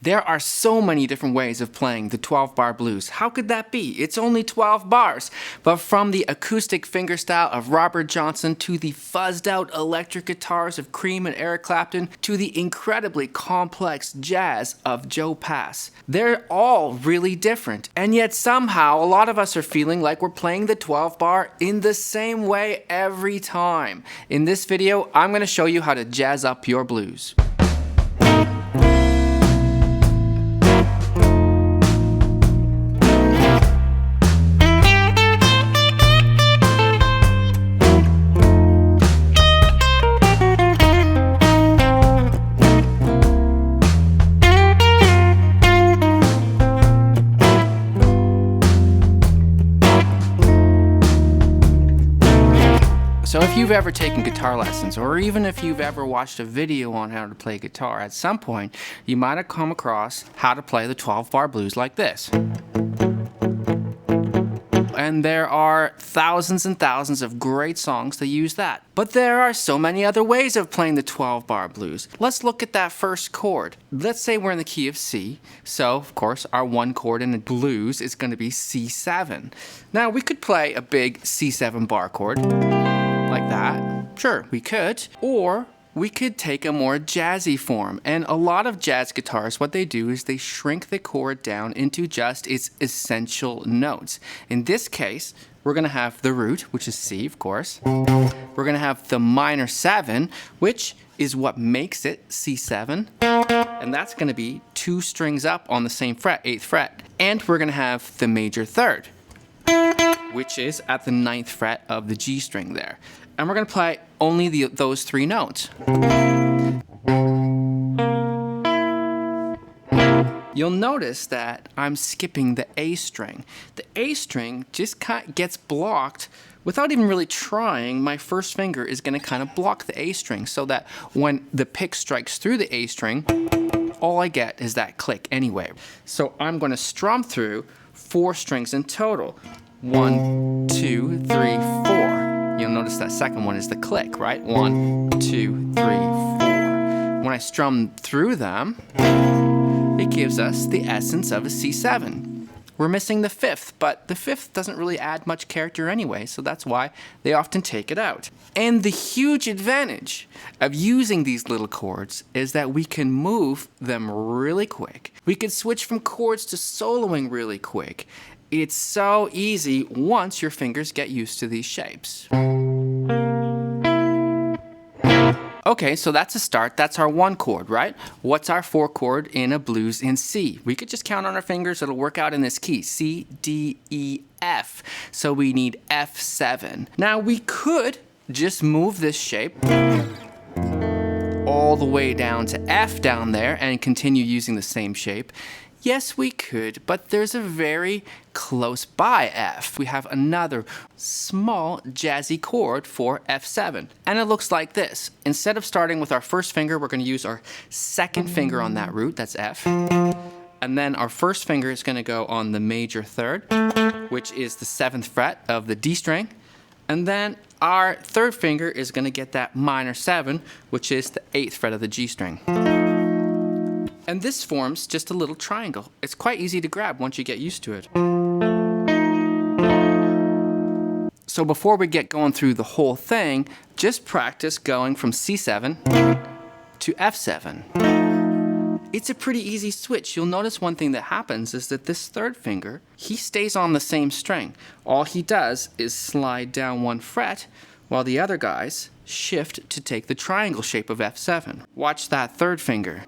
There are so many different ways of playing the 12-bar blues. How could that be? It's only 12 bars. But from the acoustic fingerstyle of Robert Johnson to the fuzzed-out electric guitars of Cream and Eric Clapton to the incredibly complex jazz of Joe Pass, they're all really different. And yet somehow a lot of us are feeling like we're playing the 12-bar in the same way every time. In this video, I'm going to show you how to jazz up your blues. So if you've ever taken guitar lessons, or even if you've ever watched a video on how to play guitar, at some point you might have come across how to play the 12-bar blues like this. And there are thousands and thousands of great songs that use that. But there are so many other ways of playing the 12-bar blues. Let's look at that first chord. Let's say we're in the key of C. So, of course, our one chord in the blues is going to be C7. Now, we could play a big C7 bar chord like that. Sure, we could. Or we could take a more jazzy form. And a lot of jazz guitars, what they do is they shrink the chord down into just its essential notes. In this case, we're going to have the root, which is C, of course. We're going to have the minor 7, which is what makes it C7. And that's going to be 2 strings up on the same fret, 8th fret. And we're going to have the major 3rd, which is at the 9th fret of the G string there. And we're going to play only those 3 notes. You'll notice that I'm skipping the A string. The A string just kind of gets blocked without even really trying. My first finger is going to kind of block the A string so that when the pick strikes through the A string, all I get is that click anyway. So I'm going to strum through 4 strings in total. 1, 2, 3, 4. You'll notice that second one is the click, right? 1, 2, 3, 4. When I strum through them, it gives us the essence of a C7. We're missing the 5th, but the 5th doesn't really add much character anyway, so that's why they often take it out. And the huge advantage of using these little chords is that we can move them really quick. We can switch from chords to soloing really quick. It's so easy once your fingers get used to these shapes. Okay, so that's a start. That's our 1 chord, right? What's our 4 chord in a blues in C? We could just count on our fingers. It'll work out in this key. C, D, E, F. So we need F7. Now we could just move this shape all the way down to F down there and continue using the same shape. Yes, we could, but there's a very close by F. We have another small jazzy chord for F7. And it looks like this. Instead of starting with our first finger, we're going to use our second finger on that root, that's F. And then our first finger is going to go on the major 3rd, which is the 7th fret of the D string. And then our 3rd finger is going to get that minor 7, which is the 8th fret of the G string. And this forms just a little triangle. It's quite easy to grab once you get used to it. So before we get going through the whole thing, just practice going from C7 to F7. It's a pretty easy switch. You'll notice one thing that happens is that this 3rd finger, he stays on the same string. All he does is slide down 1 fret, while the other guys shift to take the triangle shape of F7. Watch that 3rd finger.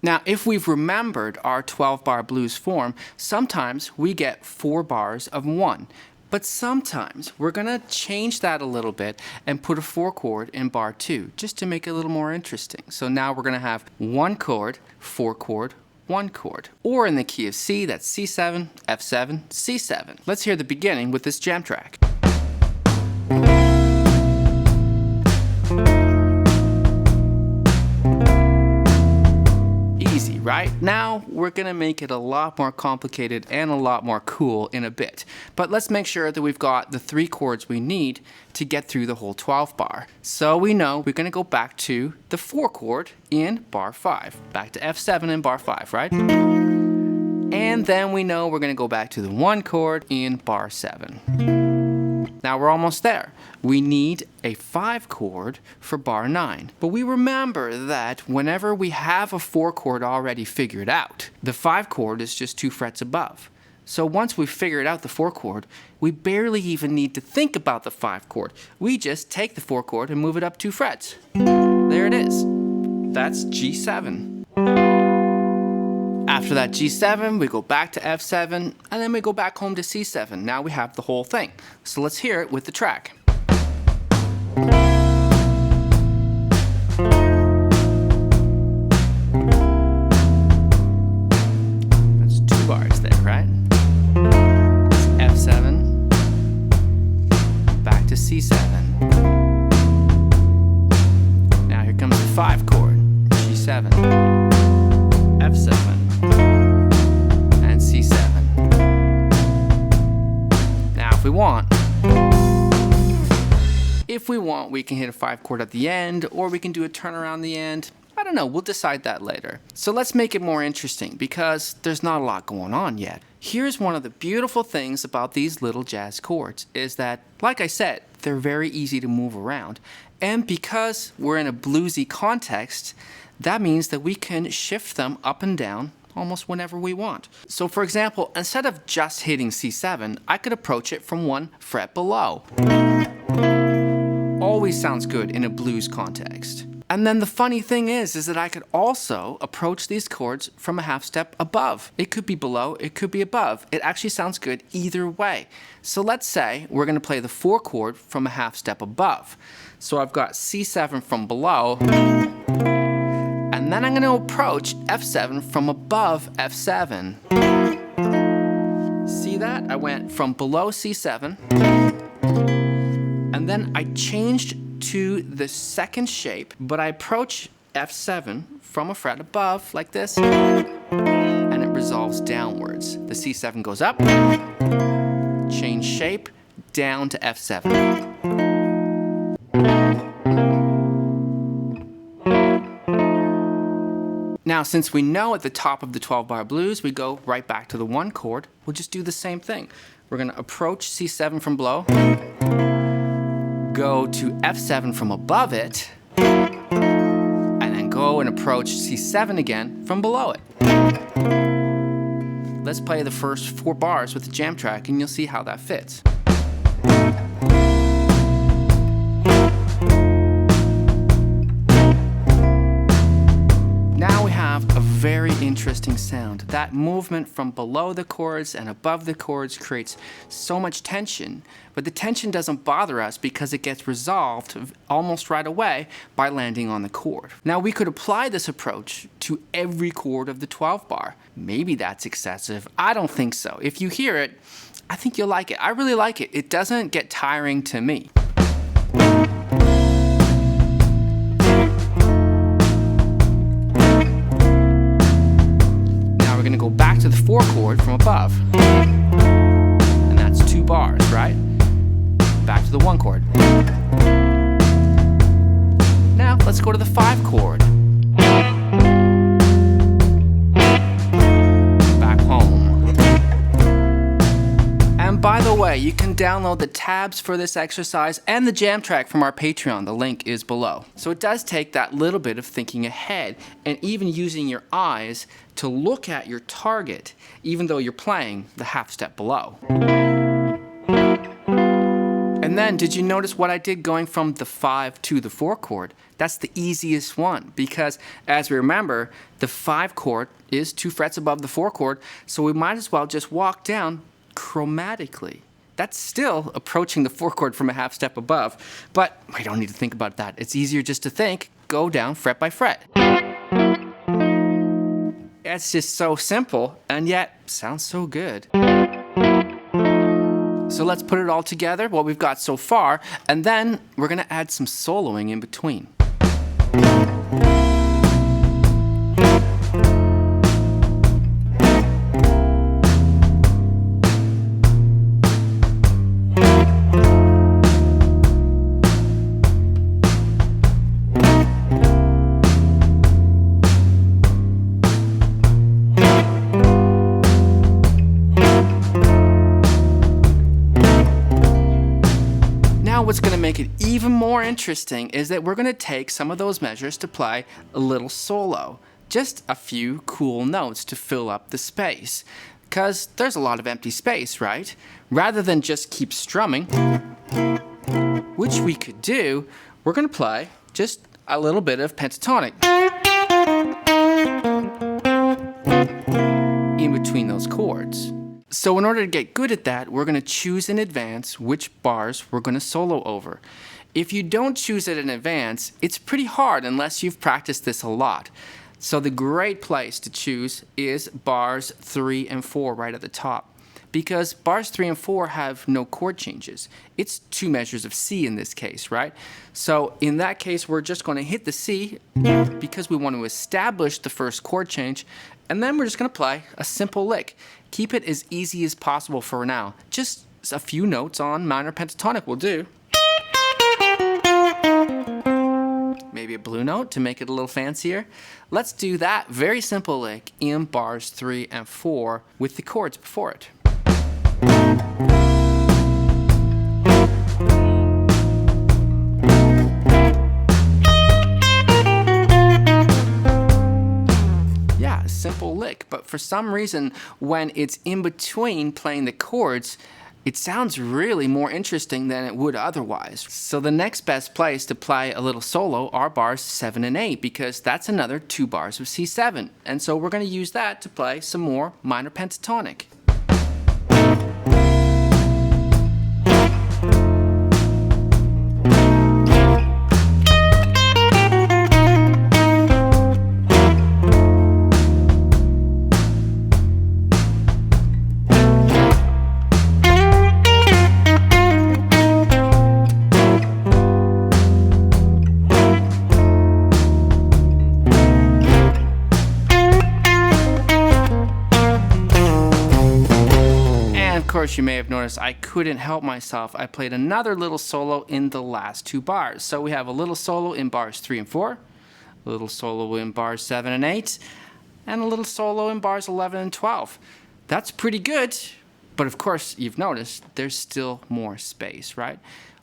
Now, if we've remembered our 12-bar blues form, sometimes we get 4 bars of 1. But sometimes we're going to change that a little bit and put a 4 chord in bar 2, just to make it a little more interesting. So now we're going to have 1 chord, 4 chord, 1 chord. Or in the key of C, that's C7, F7, C7. Let's hear the beginning with this jam track. Easy, right? Now we're gonna make it a lot more complicated and a lot more cool in a bit. But let's make sure that we've got the 3 chords we need to get through the whole 12 bar. So we know we're gonna go back to the 4 chord in bar 5. Back to F7 in bar 5, right? And then we know we're gonna go back to the 1 chord in bar 7. Now we're almost there. We need a 5 chord for bar 9. But we remember that whenever we have a 4 chord already figured out, the 5 chord is just 2 frets above. So once we've figured out the 4 chord, we barely even need to think about the 5 chord. We just take the 4 chord and move it up 2 frets. There it is. That's G7. After that G7, we go back to F7, and then we go back home to C7. Now we have the whole thing. So let's hear it with the track. That's 2 bars there, right? It's F7, back to C7. Now here comes the 5 chord, G7, F7. And C7. Now if we want, we can hit a 5 chord at the end, or we can do a turnaround the end. I don't know, we'll decide that later. So let's make it more interesting because there's not a lot going on yet. Here's one of the beautiful things about these little jazz chords is that, like I said, they're very easy to move around. And because we're in a bluesy context, that means that we can shift them up and down almost whenever we want. So for example, instead of just hitting C7, I could approach it from 1 fret below. Always sounds good in a blues context. And then the funny thing is that I could also approach these chords from a half step above. It could be below, it could be above. It actually sounds good either way. So let's say we're going to play the 4 chord from a half step above. So I've got C7 from below, and then I'm going to approach F7 from above F7. See that? I went from below C7, and then I changed to the second shape, but I approach F7 from a fret above like this, and it resolves downwards. The C7 goes up, change shape, down to F7. Now, since we know at the top of the 12-bar blues, we go right back to the 1 chord, we'll just do the same thing. We're going to approach C7 from below, go to F7 from above it, and then go and approach C7 again from below it. Let's play the first 4 bars with the jam track and you'll see how that fits. Now we have a very interesting sound. That movement from below the chords and above the chords creates so much tension, but the tension doesn't bother us because it gets resolved almost right away by landing on the chord. Now we could apply this approach to every chord of the 12 bar. Maybe that's excessive. I don't think so. If you hear it, I think you'll like it. I really like it. It doesn't get tiring to me. We're going to go back to the 4 chord from above, and that's 2 bars, right? Back to the 1 chord. Now let's go to the 5 chord. Back home. And by the way, you can download the tabs for this exercise and the jam track from our Patreon. The link is below. So it does take that little bit of thinking ahead and even using your eyes to look at your target, even though you're playing the half step below. And then, did you notice what I did going from the 5 to the 4 chord? That's the easiest one because, as we remember, the 5 chord is 2 frets above the 4 chord, so we might as well just walk down chromatically. That's still approaching the 4 chord from a half step above, but we don't need to think about that. It's easier just to think, go down fret by fret. It's just so simple, and yet sounds so good. So let's put it all together, what we've got so far, and then we're going to add some soloing in between. what's going to make it even more interesting is that we're going to take some of those measures to play a little solo. Just a few cool notes to fill up the space. Because there's a lot of empty space, right? Rather than just keep strumming, which we could do, we're going to play just a little bit of pentatonic in between those chords. So in order to get good at that, we're going to choose in advance which bars we're going to solo over. If you don't choose it in advance, it's pretty hard unless you've practiced this a lot. So the great place to choose is bars 3 and 4 right at the top. Because bars 3 and 4 have no chord changes. It's 2 measures of C in this case, right? So in that case, we're just going to hit the C because we want to establish the first chord change, and then we're just going to play a simple lick. Keep it as easy as possible for now. Just a few notes on minor pentatonic will do. Maybe a blue note to make it a little fancier. Let's do that very simple lick in bars 3 and 4 with the chords before it. Yeah, a simple lick, but for some reason when it's in between playing the chords, it sounds really more interesting than it would otherwise. So the next best place to play a little solo are bars 7 and 8 because that's another 2 bars of C7. And so we're going to use that to play some more minor pentatonic. Of course, you may have noticed I couldn't help myself. I played another little solo in the last 2 bars. So we have a little solo in bars 3 and 4, a little solo in bars 7 and 8, and a little solo in bars 11 and 12. That's pretty good, but of course, you've noticed there's still more space, right?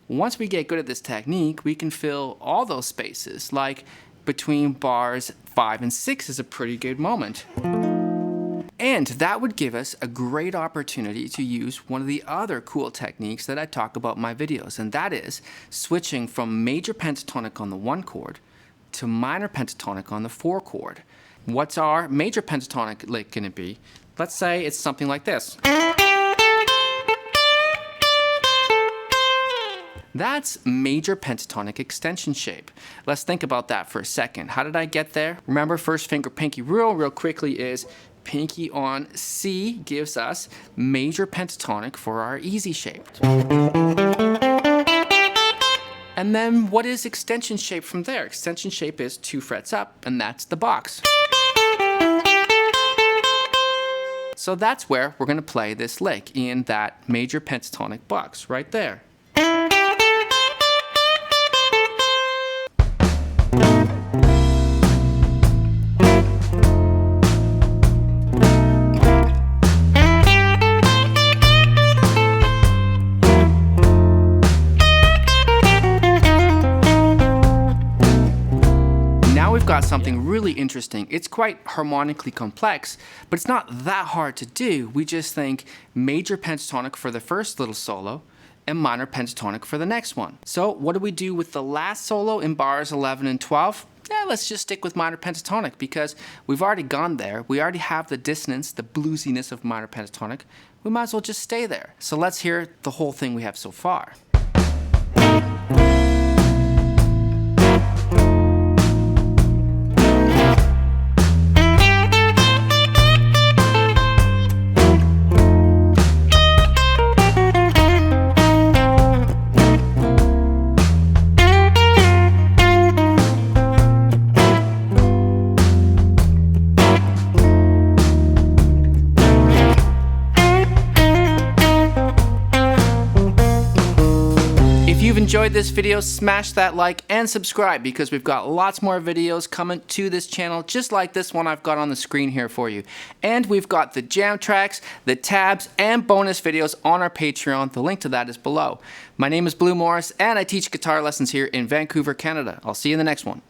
Once we get good at this technique, we can fill all those spaces, like between bars 5 and 6 is a pretty good moment. And that would give us a great opportunity to use one of the other cool techniques that I talk about in my videos, and that is switching from major pentatonic on the 1 chord to minor pentatonic on the 4 chord. What's our major pentatonic lick going to be? Let's say it's something like this. That's major pentatonic extension shape. Let's think about that for a second. How did I get there? Remember, first finger pinky rule real quickly is pinky on C gives us major pentatonic for our easy shape. And then what is extension shape from there? Extension shape is 2 frets up, and that's the box. So that's where we're going to play this lick, in that major pentatonic box right there. We've got something really interesting. It's quite harmonically complex, but it's not that hard to do. We just think major pentatonic for the first little solo and minor pentatonic for the next one. So what do we do with the last solo in bars 11 and 12? Let's just stick with minor pentatonic because we've already gone there. We already have the dissonance, the bluesiness of minor pentatonic. We might as well just stay there. So let's hear the whole thing we have so far. enjoyed this video, smash that like and subscribe because we've got lots more videos coming to this channel just like this one I've got on the screen here for you. And we've got the jam tracks, the tabs, and bonus videos on our Patreon. The link to that is below. My name is Blue Morris and I teach guitar lessons here in Vancouver, Canada. I'll see you in the next one.